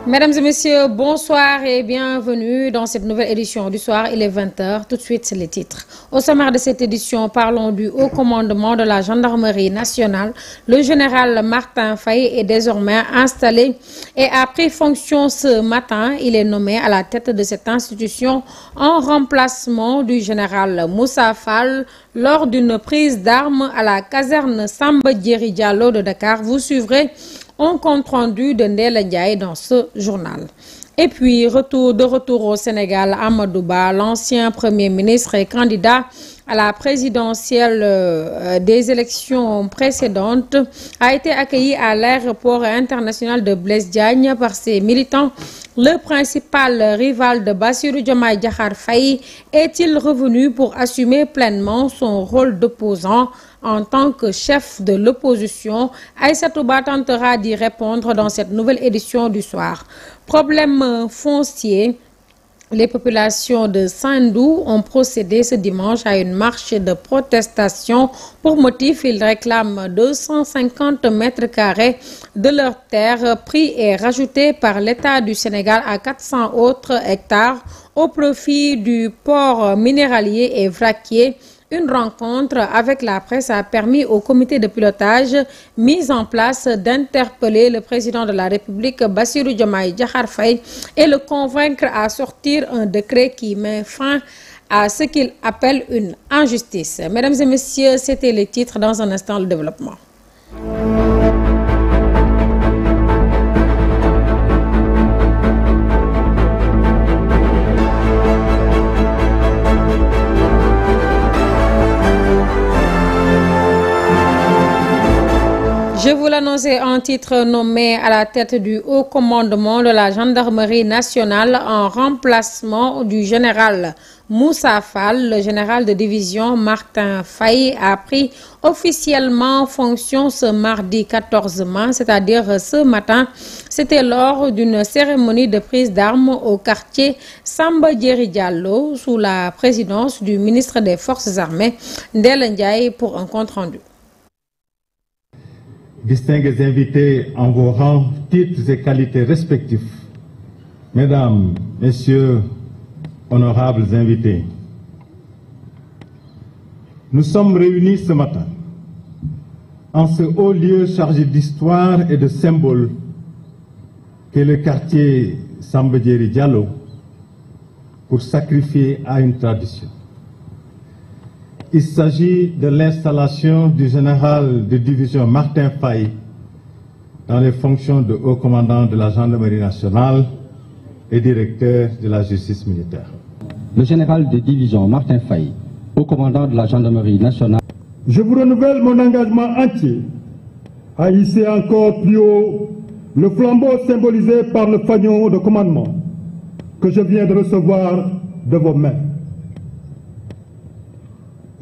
Mesdames et messieurs, bonsoir et bienvenue dans cette nouvelle édition du soir. Il est 20h. Tout de suite, c'est les titres. Au sommaire de cette édition, parlons du haut commandement de la gendarmerie nationale. Le général Martin Faye est désormais installé et a pris fonction ce matin. Il est nommé à la tête de cette institution en remplacement du général Moussa Fall lors d'une prise d'armes à la caserne Samba Diéry Diallo de Dakar. Vous suivrez un compte rendu de Ndella Ndiaye dans ce journal. Et puis, de retour au Sénégal, Amadou Ba, l'ancien Premier ministre et candidat à la présidentielle des élections précédentes, a été accueilli à l'aéroport international de Blaise Diagne par ses militants. Le principal rival de Bassirou Diomaye Diakhar Faye est-il revenu pour assumer pleinement son rôle d'opposant en tant que chef de l'opposition? Aïssatou Ba tentera d'y répondre dans cette nouvelle édition du soir. Problème foncier. Les populations de Sindou ont procédé ce dimanche à une marche de protestation. Pour motif, ils réclament 250 mètres carrés de leur terre. Prix est rajouté par l'État du Sénégal à 400 autres hectares au profit du port minéralier et vraquier. Une rencontre avec la presse a permis au comité de pilotage mis en place d'interpeller le président de la République, Bassirou Diomaye Diakhar Faye, et le convaincre à sortir un décret qui met fin à ce qu'il appelle une injustice. Mesdames et messieurs, c'était les titres. Dans un instant, le développement. Je vous l'annonçais en titre, nommé à la tête du haut commandement de la gendarmerie nationale en remplacement du général Moussa Fall. Le général de division Martin Faye a pris officiellement fonction ce mardi 14 mars, c'est-à-dire ce matin. C'était lors d'une cérémonie de prise d'armes au quartier Samba Diéry Diallo sous la présidence du ministre des Forces armées, Ndella Ndiaye, pour un compte rendu. Distingués invités en vos rangs, titres et qualités respectifs, Mesdames, Messieurs, honorables invités, nous sommes réunis ce matin en ce haut lieu chargé d'histoire et de symboles qu'est le quartier Samba Diéry Diallo pour sacrifier à une tradition. Il s'agit de l'installation du général de division Martin Faye dans les fonctions de haut commandant de la gendarmerie nationale et directeur de la justice militaire. Le général de division Martin Faye, haut commandant de la gendarmerie nationale. Je vous renouvelle mon engagement entier à hisser encore plus haut le flambeau symbolisé par le fanion de commandement que je viens de recevoir de vos mains.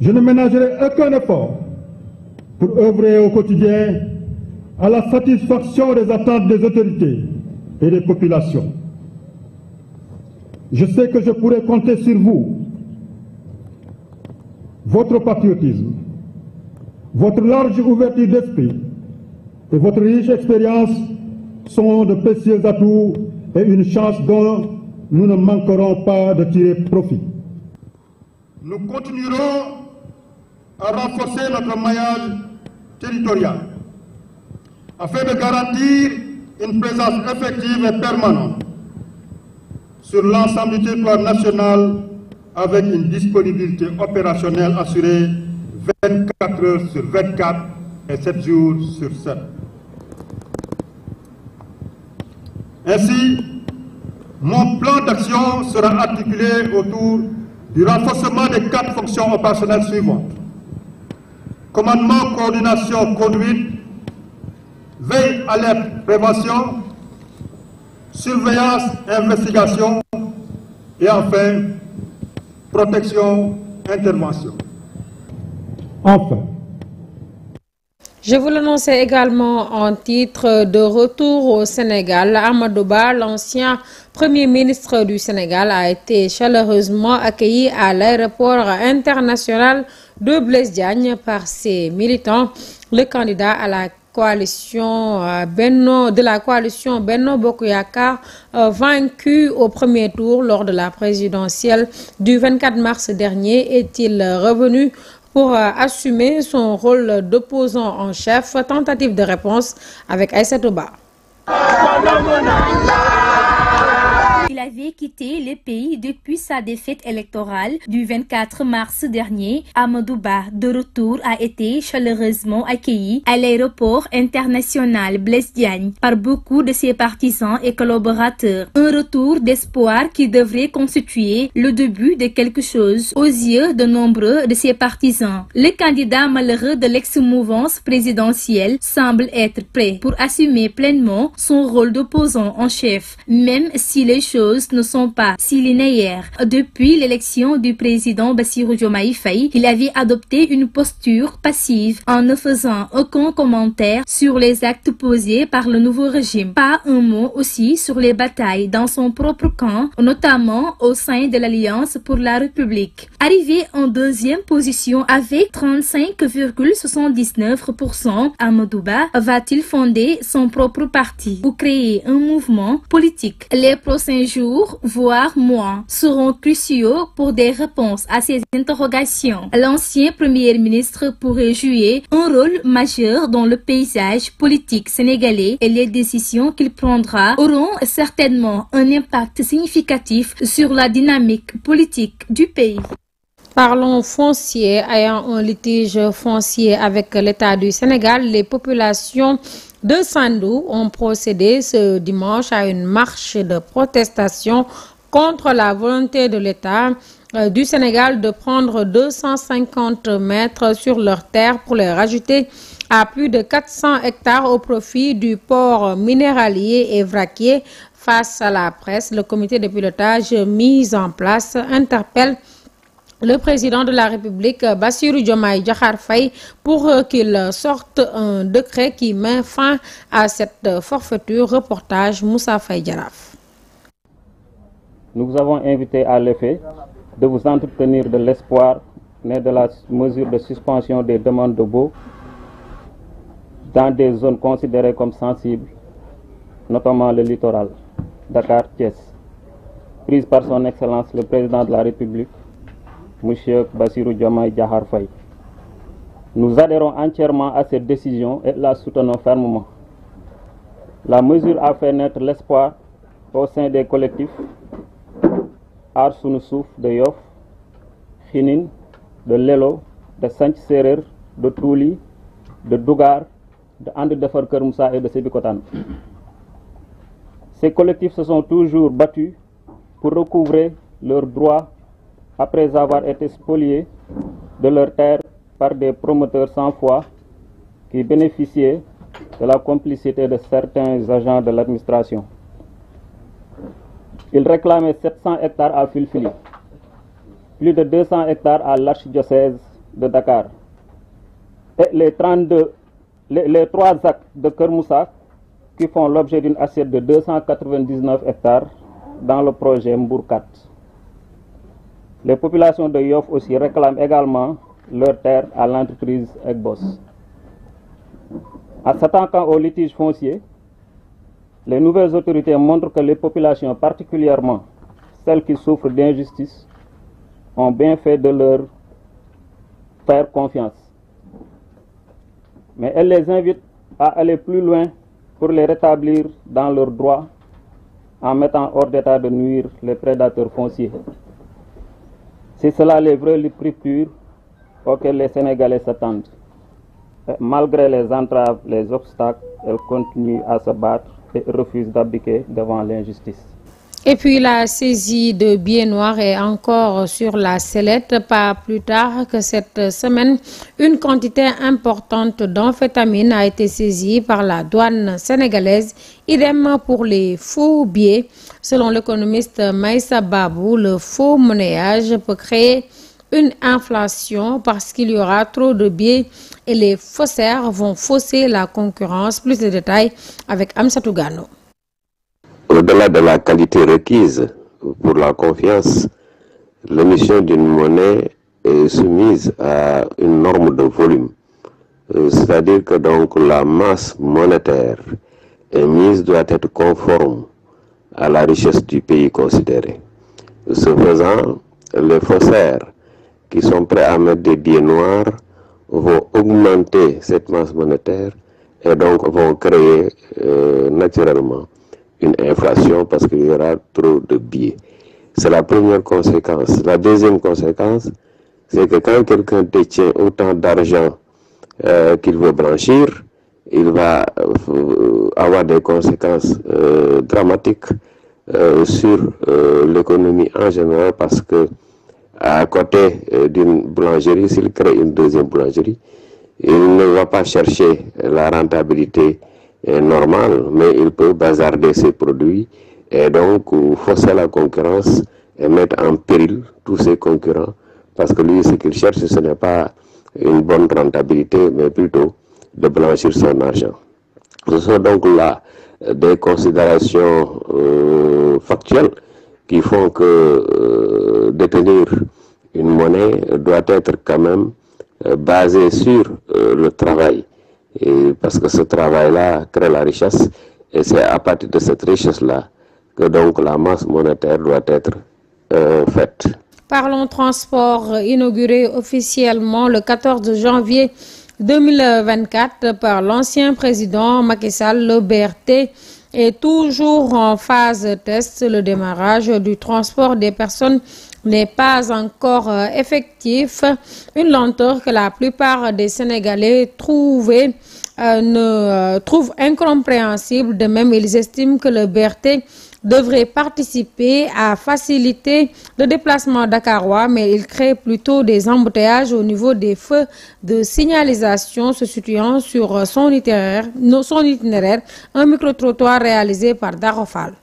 Je ne ménagerai aucun effort pour œuvrer au quotidien à la satisfaction des attentes des autorités et des populations. Je sais que je pourrai compter sur vous. Votre patriotisme, votre large ouverture d'esprit et votre riche expérience sont de précieux atouts et une chance dont nous ne manquerons pas de tirer profit. Nous continuerons à renforcer notre maillage territorial afin de garantir une présence effective et permanente sur l'ensemble du territoire national avec une disponibilité opérationnelle assurée 24 heures sur 24 et 7 jours sur 7. Ainsi, mon plan d'action sera articulé autour du renforcement des 4 fonctions opérationnelles suivantes. Commandement, coordination, conduite, veille, alerte, prévention, surveillance, investigation et enfin, protection, intervention. Enfin, je vous l'annonçais également en titre, de retour au Sénégal. Amadou Ba, l'ancien Premier ministre du Sénégal, a été chaleureusement accueilli à l'aéroport international de Blaise Diagne par ses militants. Le candidat à la coalition Benno Bokk Yakaar, vaincu au premier tour lors de la présidentielle du 24 mars dernier, est-il revenu pour assumer son rôle d'opposant en chef? Tentative de réponse avec Aïssatou Ba. Il avait quitté le pays depuis sa défaite électorale du 24 mars dernier. Amadou Ba, de retour, a été chaleureusement accueilli à l'aéroport international Blaise Diagne par beaucoup de ses partisans et collaborateurs. Un retour d'espoir qui devrait constituer le début de quelque chose aux yeux de nombreux de ses partisans. Le candidat malheureux de l'ex-mouvance présidentielle semble être prêt pour assumer pleinement son rôle d'opposant en chef, même si les choses ne sont pas si linéaires. Depuis l'élection du président Bassirou Diomaye Faye, il avait adopté une posture passive en ne faisant aucun commentaire sur les actes posés par le nouveau régime. Pas un mot aussi sur les batailles dans son propre camp, notamment au sein de l'Alliance pour la République. Arrivé en deuxième position avec 35,79%, Amadou Ba va-t-il fonder son propre parti ou créer un mouvement politique? Les prochains jours, voire mois, seront cruciaux pour des réponses à ces interrogations. L'ancien premier ministre pourrait jouer un rôle majeur dans le paysage politique sénégalais et les décisions qu'il prendra auront certainement un impact significatif sur la dynamique politique du pays. Parlons foncier. Ayant un litige foncier avec l'État du Sénégal, les populations de Sandou ont procédé ce dimanche à une marche de protestation contre la volonté de l'État du Sénégal de prendre 250 mètres sur leurs terres pour les rajouter à plus de 400 hectares au profit du port minéralier et vraquier. Face à la presse, le comité de pilotage mis en place interpelle le président de la République, Bassirou Diomaye Diakhar Faye, pour qu'il sorte un décret qui met fin à cette forfaiture. Reportage Moussa Faye Djaraf. Nous vous avons invité à l'effet de vous entretenir de l'espoir né de la mesure de suspension des demandes de baux dans des zones considérées comme sensibles, notamment le littoral, Dakar-Thiès, prise par son Excellence le président de la République, M. Bassirou Diomaye Diakhar Faye. Nous adhérons entièrement à cette décision et la soutenons fermement. La mesure a fait naître l'espoir au sein des collectifs Aar Sunu Suuf de Yoff, Khinin, de Lelo, de Santhie Serer, de Touli, de Dougar, de And Defar Keur Moussa et de Sébikotane. Ces collectifs se sont toujours battus pour recouvrer leurs droits après avoir été spoliés de leurs terres par des promoteurs sans foi qui bénéficiaient de la complicité de certains agents de l'administration. Ils réclamaient 700 hectares à Filfili, plus de 200 hectares à l'archidiocèse de Dakar et les 3 actes de Keur Moussa qui font l'objet d'une assiette de 299 hectares dans le projet Mbour 4. Les populations de Yoff aussi réclament également leurs terres à l'entreprise Egbos. En s'attaquant au litige foncier, les nouvelles autorités montrent que les populations, particulièrement celles qui souffrent d'injustice, ont bien fait de leur faire confiance. Mais elles les invitent à aller plus loin pour les rétablir dans leurs droits en mettant hors d'état de nuire les prédateurs fonciers. C'est cela les vraies ruptures auxquelles les Sénégalais s'attendent. Malgré les entraves, les obstacles, elles continuent à se battre et refusent d'abdiquer devant l'injustice. Et puis la saisie de billets noirs est encore sur la sellette. Pas plus tard que cette semaine, une quantité importante d'amphétamine a été saisie par la douane sénégalaise. Idem pour les faux billets. Selon l'économiste Maïssa Babou, le faux monnayage peut créer une inflation parce qu'il y aura trop de billets et les faussaires vont fausser la concurrence. Plus de détails avec Amsatou Gano. Au-delà de la qualité requise pour la confiance, l'émission d'une monnaie est soumise à une norme de volume. C'est-à-dire que donc la masse monétaire émise doit être conforme à la richesse du pays considéré. Ce faisant, les faussaires qui sont prêts à mettre des billets noirs vont augmenter cette masse monétaire et donc vont créer naturellement une inflation parce qu'il y aura trop de billets. C'est la première conséquence. La deuxième conséquence, c'est que quand quelqu'un détient autant d'argent qu'il veut blanchir, il va avoir des conséquences dramatiques sur l'économie en général parce que à côté d'une boulangerie, s'il crée une deuxième boulangerie, il ne va pas chercher la rentabilité normale, mais il peut bazarder ses produits et donc fausser la concurrence et mettre en péril tous ses concurrents parce que lui, ce qu'il cherche, ce n'est pas une bonne rentabilité, mais plutôt de blanchir son argent. Ce sont donc là des considérations factuelles qui font que détenir une monnaie doit être quand même basé sur le travail. Et parce que ce travail-là crée la richesse et c'est à partir de cette richesse-là que donc la masse monétaire doit être faite. Parlons transport, inauguré officiellement le 14 janvier 2024 par l'ancien président Macky Sall. Le BRT est toujours en phase test. Le démarrage du transport des personnes n'est pas encore effectif. Une lenteur que la plupart des Sénégalais trouvent incompréhensible. De même, ils estiment que le BRT devrait participer à faciliter le déplacement dakarois, mais il crée plutôt des embouteillages au niveau des feux de signalisation se situant sur son itinéraire. Un micro-trottoir réalisé par Darofal.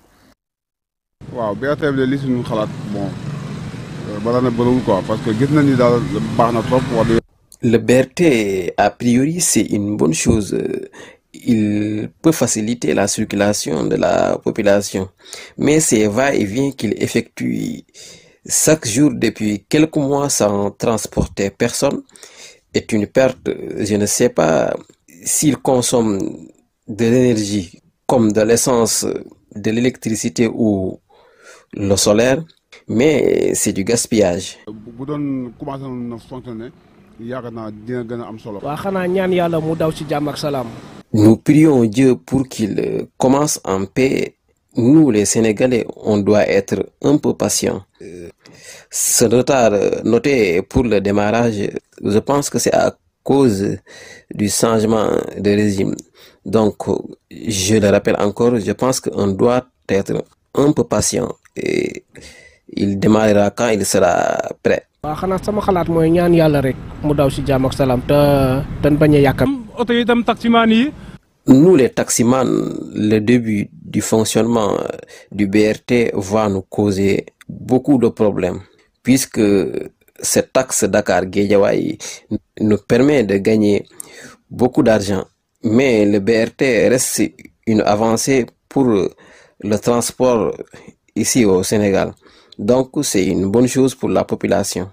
Waaw BRT bi de li suñu xalaat bon bala na bëriwul quoi parce que gis nañ ni daal baax na trop wax dëgg. Le BRT, a priori, c'est une bonne chose. Il peut faciliter la circulation de la population. Mais ces va-et-vient qu'il effectue chaque jour depuis quelques mois sans transporter personne est une perte. Je ne sais pas s'il consomme de l'énergie comme de l'essence, de l'électricité ou le solaire, mais c'est du gaspillage. Bu doon commencé na fonctionner yaakaar naa dina gën a am solo. Waa xanaa ñaan yàlla mu daw ci jàmm ak salaam. Nous prions Dieu pour qu'il commence en paix. Nous, les Sénégalais, on doit être un peu patients. Ce retard noté pour le démarrage, je pense que c'est à cause du changement de régime. Donc, je le rappelle encore, je pense qu'on doit être un peu patient et il démarrera quand il sera prêt. Waa xanaa sama xalaat mooy ñaan yàlla rek mu daw ci jàmm ak salaam te bañ a yàkkam. Oto yi tam taximaan yi. Nous, les taximans, le début du fonctionnement du BRT va nous causer beaucoup de problèmes, puisque cette taxe Dakar-Guédiawaye nous permet de gagner beaucoup d'argent. Mais le BRT reste une avancée pour le transport ici au Sénégal. Donc, c'est une bonne chose pour la population.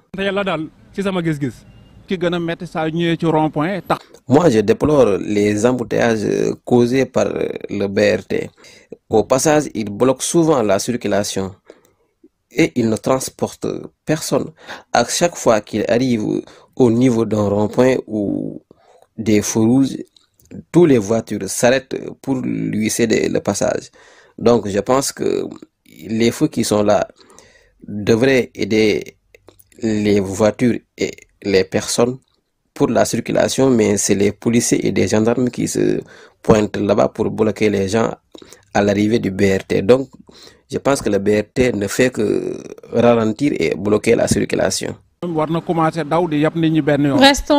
Moi, je déplore les embouteillages causés par le BRT. Au passage, il bloque souvent la circulation et il ne transporte personne. À chaque fois qu'il arrive au niveau d'un rond-point ou des feux rouges, toutes les voitures s'arrêtent pour lui céder le passage. Donc, je pense que les feux qui sont là devraient aider les voitures et les personnes pour la circulation, mais c'est les policiers et les gendarmes qui se pointent là-bas pour bloquer les gens à l'arrivée du BRT. Donc, je pense que le BRT ne fait que ralentir et bloquer la circulation. Restons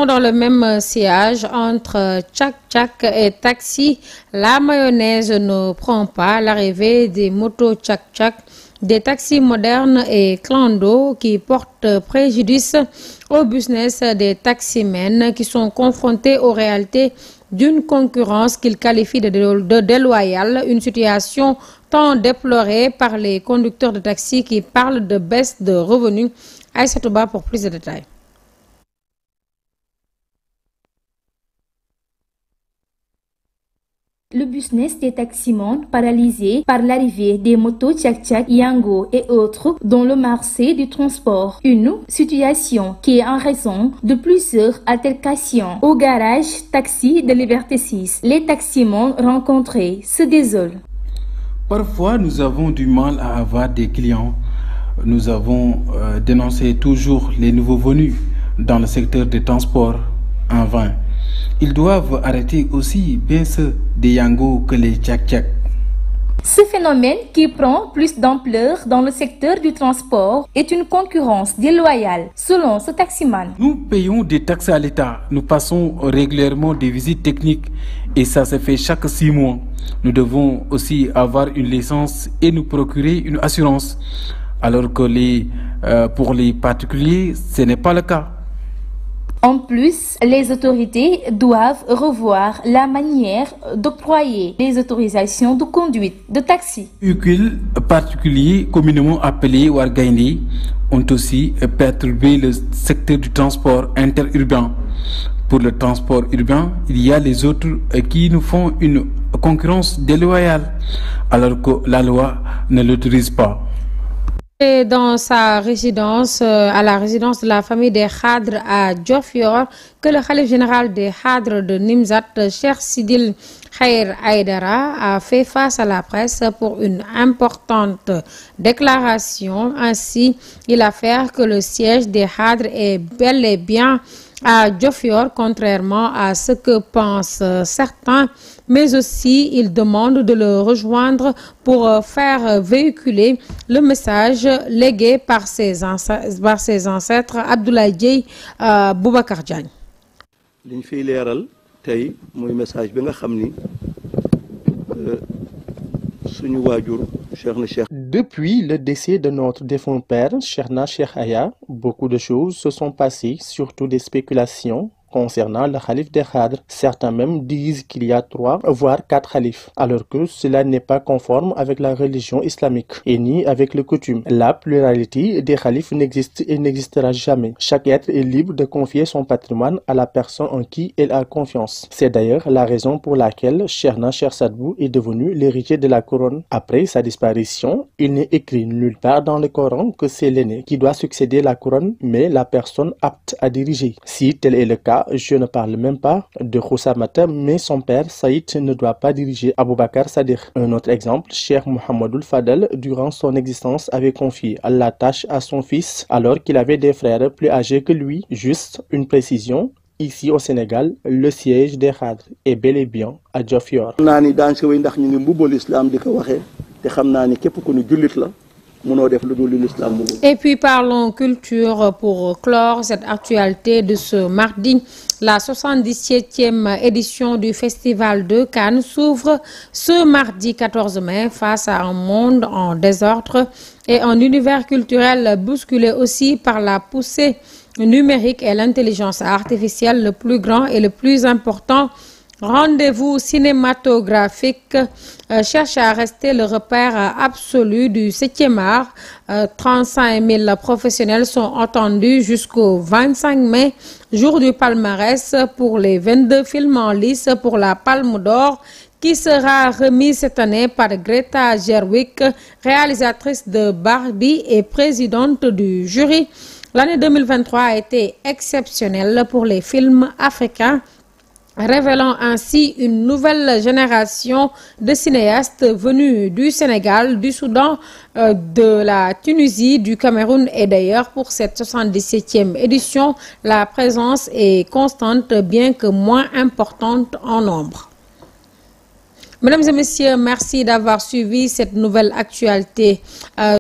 dans le même sillage entre tchak-tchak et taxi. La mayonnaise ne prend pas. L'arrivée des motos tchak-tchak, des taxis modernes et clando qui portent préjudice au business des taximens qui sont confrontés aux réalités d'une concurrence qu'ils qualifient de déloyale, une situation tant déplorée par les conducteurs de taxi qui parlent de baisse de revenus. Aïssa Touba pour plus de détails. Le business des taximans paralysé par l'arrivée des motos tchak-tchak, Yango et autres dans le marché du transport. Une situation qui est en raison de plusieurs altercations au garage taxi de Liberté 6. Les taximans rencontrés se désolent. Parfois, nous avons du mal à avoir des clients. Nous avons dénoncé toujours les nouveaux venus dans le secteur des transports en vain. Ils doivent arrêter aussi bien ceux des Yango que les tchak-tchak. Ce phénomène qui prend plus d'ampleur dans le secteur du transport est une concurrence déloyale, selon ce taximan. Nous payons des taxes à l'État. Nous passons régulièrement des visites techniques et ça se fait chaque 6 mois. Nous devons aussi avoir une licence et nous procurer une assurance. Alors que pour les particuliers, ce n'est pas le cas. En plus, les autorités doivent revoir la manière d'octroyer les autorisations de conduite de taxi. Les véhicules particuliers, communément appelés Wargaini, ont aussi perturbé le secteur du transport interurbain. Pour le transport urbain, il y a les autres qui nous font une concurrence déloyale, alors que la loi ne l'autorise pas. Et dans sa résidence, à la résidence de la famille des Khadr à Diofior, que le khalife général des Khadr de Nimzat, Cheikh Sidil Khair Aïdara, a fait face à la presse pour une importante déclaration. Ainsi, il affirme que le siège des Khadr est bel et bien à Diofior, contrairement à ce que pensent certains, mais aussi il demande de le rejoindre pour faire véhiculer le message légué par ses ancêtres Abdoulaye Dieye, Boubacar Diagne. liñ fiy leeral tey muy message bi nga xam ni suñu waajur Depuis le décès de notre défunt père, Cheikhna Cheikh Aya, beaucoup de choses se sont passées, surtout des spéculations concernant le khalife des Khadr. Certains même disent qu'il y a 3 voire 4 khalifes, alors que cela n'est pas conforme avec la religion islamique et ni avec les coutumes. La pluralité des khalifes n'existe et n'existera jamais. Chaque être est libre de confier son patrimoine à la personne en qui il a confiance. C'est d'ailleurs la raison pour laquelle Cheikhna Cheikh Sadbou est devenu l'héritier de la couronne. Après sa disparition, il n'est écrit nulle part dans le Coran que c'est l'aîné qui doit succéder la couronne, mais la personne apte à diriger. Si tel est le cas, je ne parle même pas de Khoussamata, mais son père Saïd ne doit pas diriger Aboubakar Sadiq. Un autre exemple, Cheikh Mohamedoul Fadel, durant son existence, avait confié la tâche à son fils alors qu'il avait des frères plus âgés que lui. Juste une précision, ici au Sénégal, le siège des Khadr est bel et bien à Diofior. Et puis parlons culture pour clore cette actualité de ce mardi. La 77e édition du Festival de Cannes s'ouvre ce mardi 14 mai face à un monde en désordre et un univers culturel bousculé aussi par la poussée numérique et l'intelligence artificielle. Le plus grand et le plus important rendez-vous cinématographique cherche à rester le repère absolu du 7e art. 35 000 professionnels sont entendus jusqu'au 25 mai, jour du palmarès pour les 22 films en lice pour la Palme d'Or, qui sera remise cette année par Greta Gerwig, réalisatrice de Barbie et présidente du jury. L'année 2023 a été exceptionnelle pour les films africains, révélant ainsi une nouvelle génération de cinéastes venus du Sénégal, du Soudan, de la Tunisie, du Cameroun et d'ailleurs pour cette 77e édition, la présence est constante bien que moins importante en nombre. Mesdames et messieurs, merci d'avoir suivi cette nouvelle actualité.